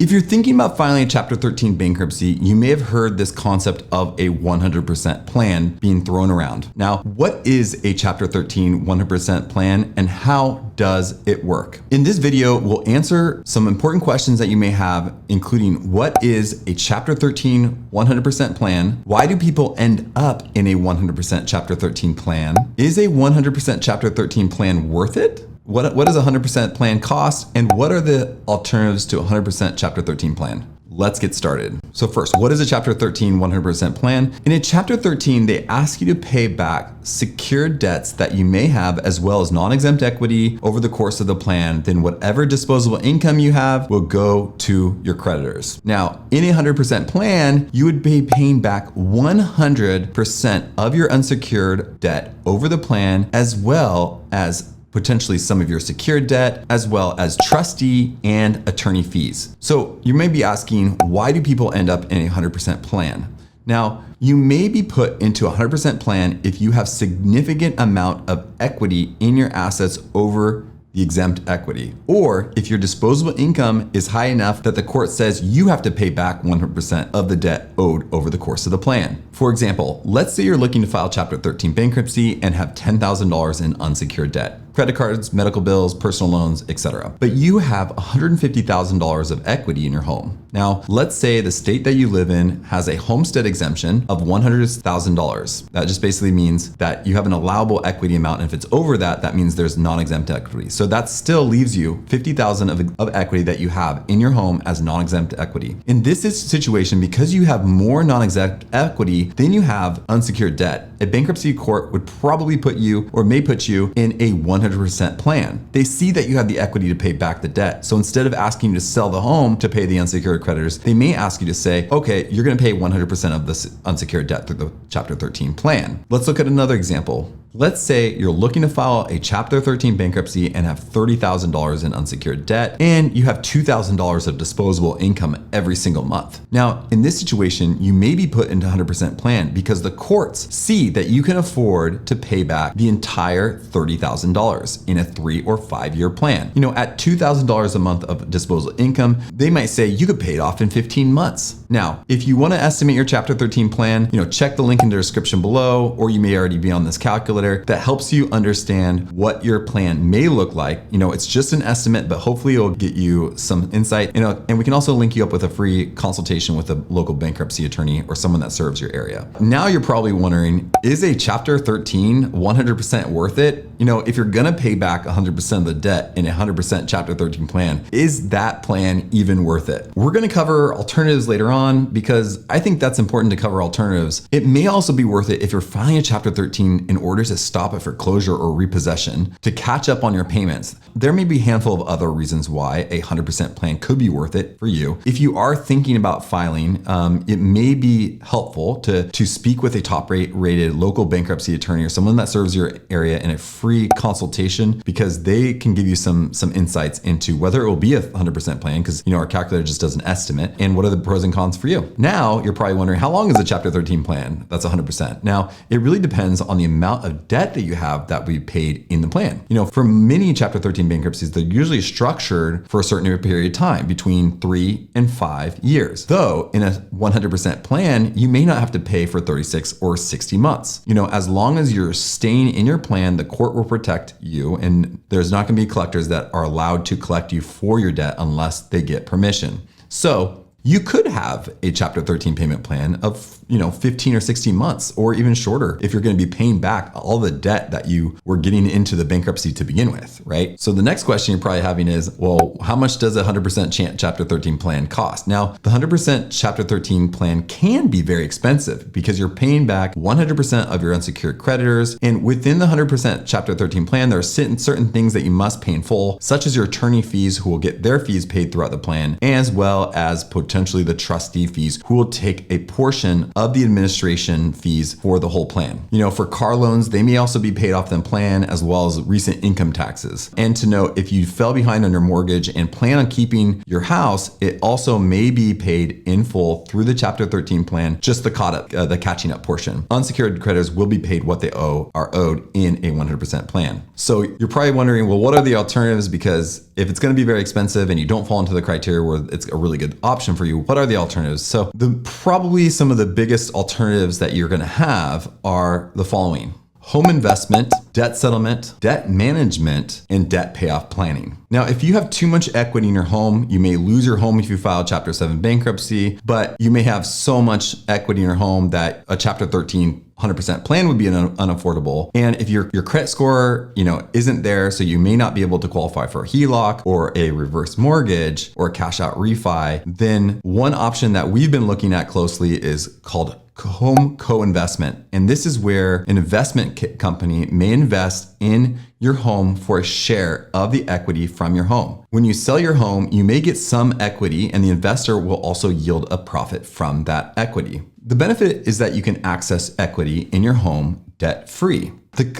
If you're thinking about filing a Chapter 13 bankruptcy, you may have heard this concept of a 100% plan being thrown around. Now, what is a Chapter 13 100% plan and how does it work? In this video, we'll answer some important questions that you may have, including what is a Chapter 13 100% plan? Why do people end up in a 100% Chapter 13 plan? Is a 100% Chapter 13 plan worth it? What does a 100% plan cost? And what are the alternatives to a 100% Chapter 13 plan? Let's get started. So first, what is a Chapter 13 100% plan? In a Chapter 13, they ask you to pay back secured debts that you may have, as well as non-exempt equity over the course of the plan. Then whatever disposable income you have will go to your creditors. Now, in a 100% plan, you would be paying back 100% of your unsecured debt over the plan, as well as potentially some of your secured debt, as well as trustee and attorney fees. So you may be asking, why do people end up in a 100% plan? Now, you may be put into a 100% plan if you have significant amount of equity in your assets over the exempt equity, or if your disposable income is high enough that the court says you have to pay back 100% of the debt owed over the course of the plan. For example, let's say you're looking to file Chapter 13 bankruptcy and have $10,000 in unsecured debt. Credit cards, medical bills, personal loans, etc. But you have $150,000 of equity in your home. Now, let's say the state that you live in has a homestead exemption of $100,000. That just basically means that you have an allowable equity amount. And if it's over that, that means there's non-exempt equity. So that still leaves you $50,000 of equity that you have in your home as non-exempt equity. In this situation, because you have more non-exempt equity than you have unsecured debt, a bankruptcy court would probably put you, or may put you, in a 100% plan. They see that you have the equity to pay back the debt. So instead of asking you to sell the home to pay the unsecured creditors, they may ask you to say, okay, you're gonna pay 100% of this unsecured debt through the Chapter 13 plan. Let's look at another example. Let's say you're looking to file a Chapter 13 bankruptcy and have $30,000 in unsecured debt, and you have $2,000 of disposable income every single month. Now, in this situation, you may be put into 100% plan because the courts see that you can afford to pay back the entire $30,000 in a 3 or 5 year plan. You know, at $2,000 a month of disposable income, they might say you could pay it off in 15 months. Now, if you want to estimate your Chapter 13 plan, check the link in the description below, or you may already be on this calculator that helps you understand what your plan may look like. It's just an estimate, but hopefully it'll get you some insight. And we can also link you up with a free consultation with a local bankruptcy attorney or someone that serves your area. Now you're probably wondering, is a Chapter 13 100% worth it? If you're gonna pay back 100% of the debt in a 100% Chapter 13 plan, is that plan even worth it? We're gonna cover alternatives later on because I think that's important to cover alternatives. It may also be worth it if you're filing a Chapter 13 in order to stop a foreclosure or repossession to catch up on your payments. There may be a handful of other reasons why a 100% plan could be worth it for you. If you are thinking about filing, it may be helpful to speak with a top-rated local bankruptcy attorney or someone that serves your area in a free consultation, because they can give you some insights into whether it will be a 100% plan, because our calculator just does an estimate, and what are the pros and cons for you. Now you're probably wondering, how long is a Chapter 13 plan that's 100%? Now, it really depends on the amount of debt that you have that we paid in the plan. For many Chapter 13 bankruptcies, they're usually structured for a certain period of time, between 3 and 5 years. Though in a 100% plan, you may not have to pay for 36 or 60 months. As long as you're staying in your plan, the court will protect you, and there's not gonna be collectors that are allowed to collect you for your debt unless they get permission. So you could have a Chapter 13 payment plan of 15 or 16 months, or even shorter, if you're going to be paying back all the debt that you were getting into the bankruptcy to begin with, right? So the next question you're probably having is, well, how much does a 100% Chapter 13 plan cost? Now, the 100% Chapter 13 plan can be very expensive because you're paying back 100% of your unsecured creditors. And within the 100% Chapter 13 plan, there are certain things that you must pay in full, such as your attorney fees, who will get their fees paid throughout the plan, as well as potentially the trustee fees, who will take a portion of the administration fees for the whole plan. For car loans, they may also be paid off in plan, as well as recent income taxes. And to note, if you fell behind on your mortgage and plan on keeping your house, it also may be paid in full through the Chapter 13 plan, just the catching up portion. Unsecured creditors will be paid what they are owed in a 100% plan. So you're probably wondering, well, what are the alternatives? Because if it's going to be very expensive and you don't fall into the criteria where it's a really good option for you, what are the alternatives? So probably some of the biggest alternatives that you're going to have are the following: home investment, debt settlement, debt management, and debt payoff planning. Now, if you have too much equity in your home, you may lose your home if you file Chapter 7 bankruptcy, but you may have so much equity in your home that a Chapter 13 100% plan would be unaffordable. And if your credit score, isn't there, so you may not be able to qualify for a HELOC or a reverse mortgage or a cash out refi, then one option that we've been looking at closely is called home co-investment. And this is where an investment company may invest in your home for a share of the equity from your home. When you sell your home, you may get some equity, and the investor will also yield a profit from that equity. The benefit is that you can access equity in your home debt-free.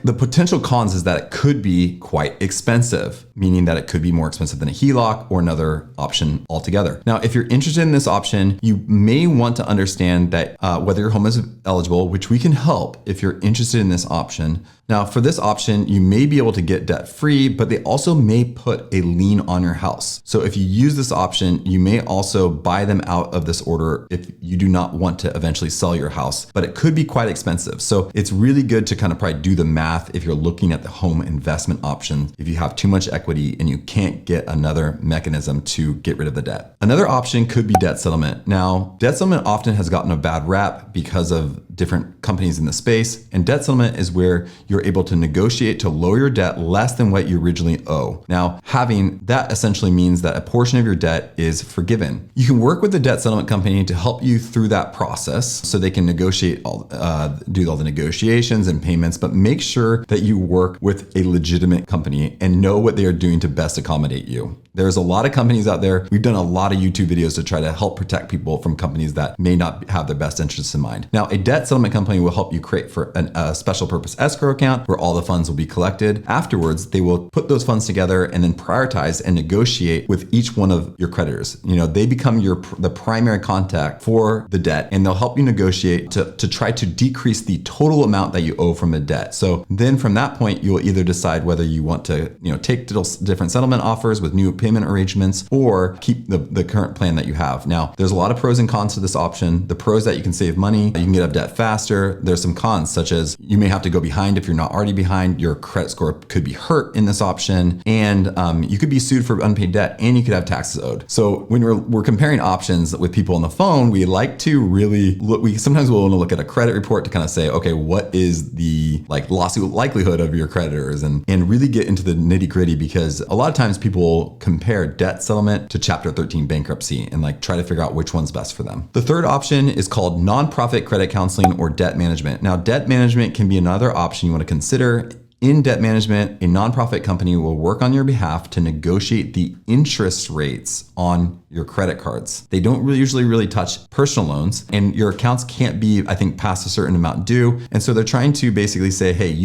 The potential cons is that it could be quite expensive, meaning that it could be more expensive than a HELOC or another option altogether. Now, if you're interested in this option, you may want to understand that whether your home is eligible, which we can help if you're interested in this option. Now, for this option, you may be able to get debt free, but they also may put a lien on your house. So if you use this option, you may also buy them out of this order if you do not want to eventually sell your house, but it could be quite expensive. So it's really good to kind of probably do the math if you're looking at the home investment option, if you have too much equity and you can't get another mechanism to get rid of the debt. Another option could be debt settlement. Now, debt settlement often has gotten a bad rap because of different companies in the space, and debt settlement is where you're able to negotiate to lower your debt less than what you originally owe. Now, having that essentially means that a portion of your debt is forgiven. You can work with the debt settlement company to help you through that process, so they can negotiate do all the negotiations and payments, but make sure that you work with a legitimate company and know what they are doing to best accommodate you. There's a lot of companies out there. We've done a lot of YouTube videos to try to help protect people from companies that may not have their best interests in mind. Now, a debt settlement company will help you create for a special purpose escrow account where all the funds will be collected. Afterwards, they will put those funds together and then prioritize and negotiate with each one of your creditors. They become the primary contact for the debt, and they'll help you negotiate to try to decrease the total amount that you owe from the debt. So then from that point, you'll either decide whether you want to take different settlement offers with new payment arrangements or keep the current plan that you have. Now, there's a lot of pros and cons to this option. The pros that you can save money, you can get out of debt faster. There's some cons, such as you may have to go behind if you're not already behind. Your credit score could be hurt in this option, and you could be sued for unpaid debt, and you could have taxes owed. So when we're comparing options with people on the phone, we like to really look. We sometimes will want to look at a credit report to kind of say, okay, what is the lawsuit likelihood of your creditors, and really get into the nitty gritty, because a lot of times people compare debt settlement to Chapter 13 bankruptcy and try to figure out which one's best for them. The third option is called nonprofit credit counseling or debt management. Now, debt management can be another option you want to consider. In debt management, a nonprofit company will work on your behalf to negotiate the interest rates on your credit cards. They don't usually touch personal loans, and your accounts can't be, I think, past a certain amount due. And so they're trying to basically say, hey,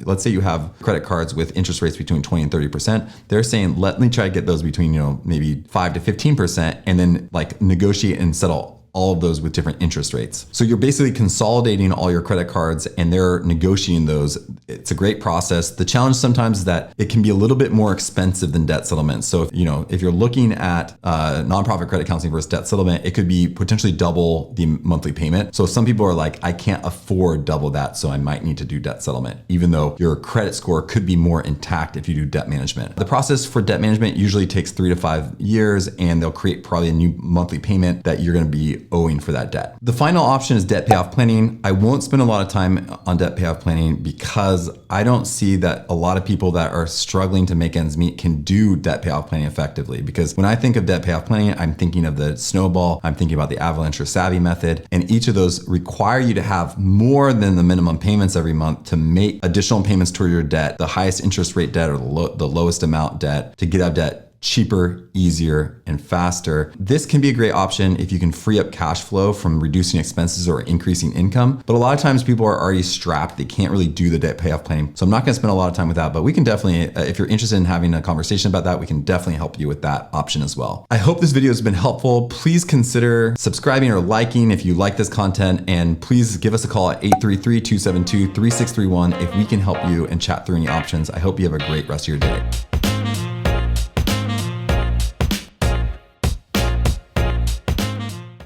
let's say you have credit cards with interest rates between 20 and 30%. They're saying, let me try to get those between, maybe 5 to 15%, and then negotiate and settle all of those with different interest rates. So you're basically consolidating all your credit cards and they're negotiating those. It's a great process. The challenge sometimes is that it can be a little bit more expensive than debt settlement. So if you're looking at nonprofit credit counseling versus debt settlement, it could be potentially double the monthly payment. So some people are like, I can't afford double that, so I might need to do debt settlement, even though your credit score could be more intact if you do debt management. The process for debt management usually takes 3 to 5 years, and they'll create probably a new monthly payment that you're going to be owing for that debt. The final option is debt payoff planning. I won't spend a lot of time on debt payoff planning because I don't see that a lot of people that are struggling to make ends meet can do debt payoff planning effectively. Because when I think of debt payoff planning, I'm thinking of the snowball, I'm thinking about the avalanche or savvy method, and each of those require you to have more than the minimum payments every month to make additional payments toward your debt, the highest interest rate debt or the lowest amount debt, to get out of debt cheaper, easier, and faster. This can be a great option if you can free up cash flow from reducing expenses or increasing income. But a lot of times people are already strapped. They can't really do the debt payoff planning. So I'm not gonna spend a lot of time with that, but we can definitely, if you're interested in having a conversation about that, we can definitely help you with that option as well. I hope this video has been helpful. Please consider subscribing or liking if you like this content, and please give us a call at 833-272-3631 if we can help you and chat through any options. I hope you have a great rest of your day.